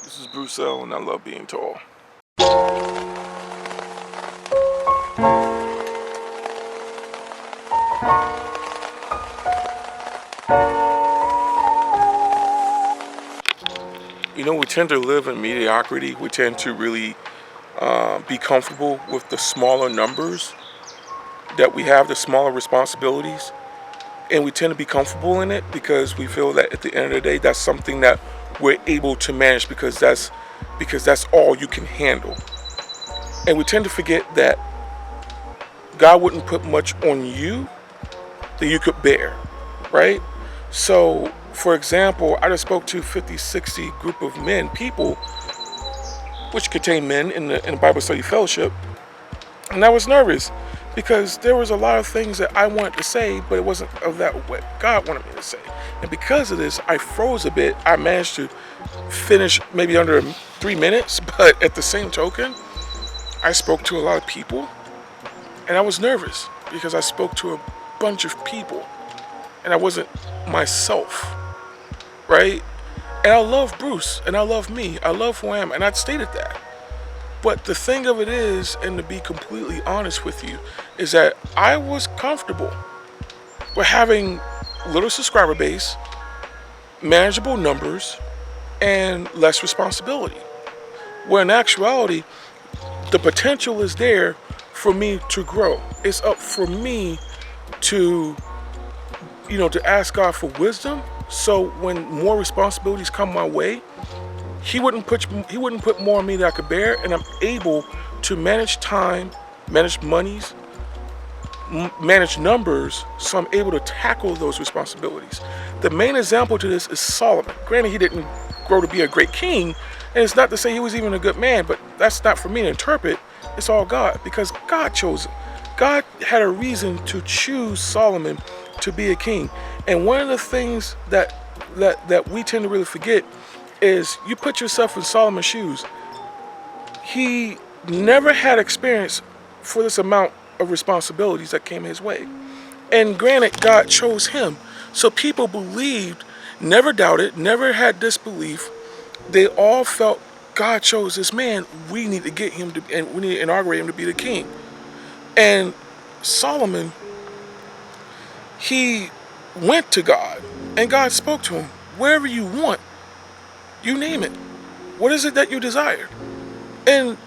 This is Bruce L, and I love being tall. You know, we tend to live in mediocrity. We tend to really be comfortable with the smaller numbers that we have, the smaller responsibilities. And we tend to be comfortable in it because we feel that at the end of the day, that's something that we're able to manage because that's all you can handle. And we tend to forget that God wouldn't put much on you that you could bear, right? So, for example, I just spoke to 50, 60 group of men, people, which contain men in the Bible study fellowship, and I was nervous because there was a lot of things that I wanted to say, but it wasn't of that what God wanted me to say. And because of this, I froze a bit. I managed to finish maybe under 3 minutes, but at the same token, I spoke to a lot of people, and I was nervous because I spoke to a bunch of people, and I wasn't myself, right? And I love Bruce, and I love me. I love who I am, and I stated that. But the thing of it is, and to be completely honest with you, is that I was comfortable with having little subscriber base, manageable numbers, and less responsibility. Where in actuality, the potential is there for me to grow. It's up for me to, to ask God for wisdom. So when more responsibilities come my way, He wouldn't put more on me that I could bear, and I'm able to manage time, manage monies, manage numbers, so I'm able to tackle those responsibilities. The main example to this is Solomon. Granted, he didn't grow to be a great king, and it's not to say he was even a good man, but that's not for me to interpret. It's all God, because God chose him. God had a reason to choose Solomon to be a king. And one of the things that we tend to really forget is you put yourself in Solomon's shoes. He never had experience for this amount of responsibilities that came his way. And granted, God chose him. So people believed, never doubted, never had disbelief. They all felt God chose this man. We need to get him to, and we need to inaugurate him to be the king. And Solomon, he went to God, and God spoke to him. Wherever you want, you name it. What is it that you desire? And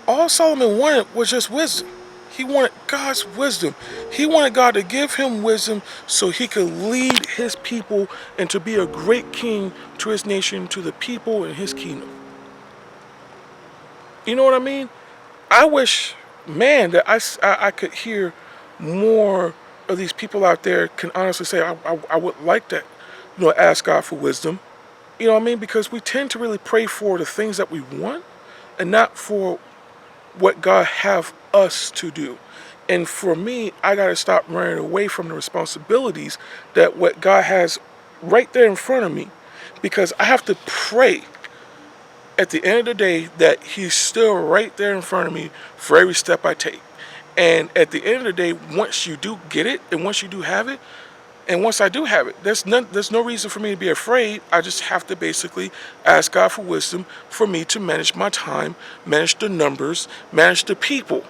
all Solomon wanted was just wisdom. He wanted God's wisdom. He wanted God to give him wisdom so he could lead his people and to be a great king to his nation, to the people in his kingdom. You know what I mean? I wish, man, that I could hear more of these people out there can honestly say, I would like to, ask God for wisdom. You know what I mean? Because we tend to really pray for the things that we want and not for what God have us to do. And for me, I got to stop running away from the responsibilities that what God has right there in front of me, because I have to pray at the end of the day that he's still right there in front of me for every step I take. And at the end of the day, once you do get it and once you do have it, and once I do have it, there's no reason for me to be afraid. I just have to basically ask God for wisdom for me to manage my time, manage the numbers, manage the people,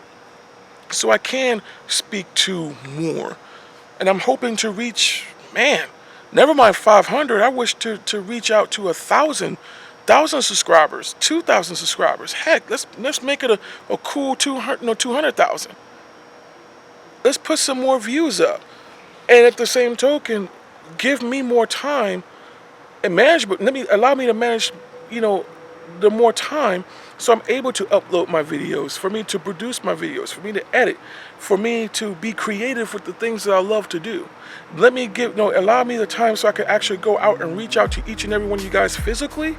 so I can speak to more. And I'm hoping to reach, never mind 500. I wish to reach out to 1,000 subscribers, 2,000 subscribers. Heck, let's make it a cool 200,000. Let's put some more views up. And at the same token, give me more time and management. Allow me to manage, the more time, so I'm able to upload my videos, for me to produce my videos, for me to edit, for me to be creative with the things that I love to do. Allow me the time so I can actually go out and reach out to each and every one of you guys physically,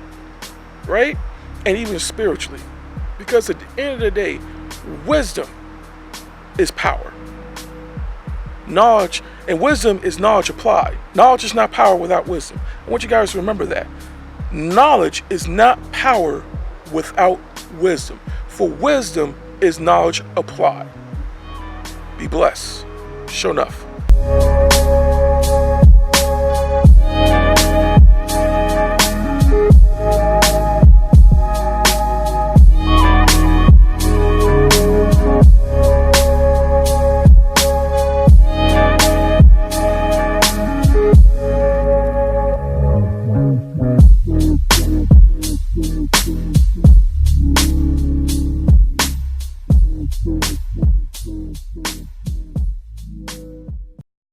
right? And even spiritually. Because at the end of the day, wisdom is power. Knowledge and wisdom is knowledge applied. Knowledge is not power without wisdom. I want you guys to remember that. Knowledge is not power without wisdom. For wisdom is knowledge applied. Be blessed. Sho'Nuff.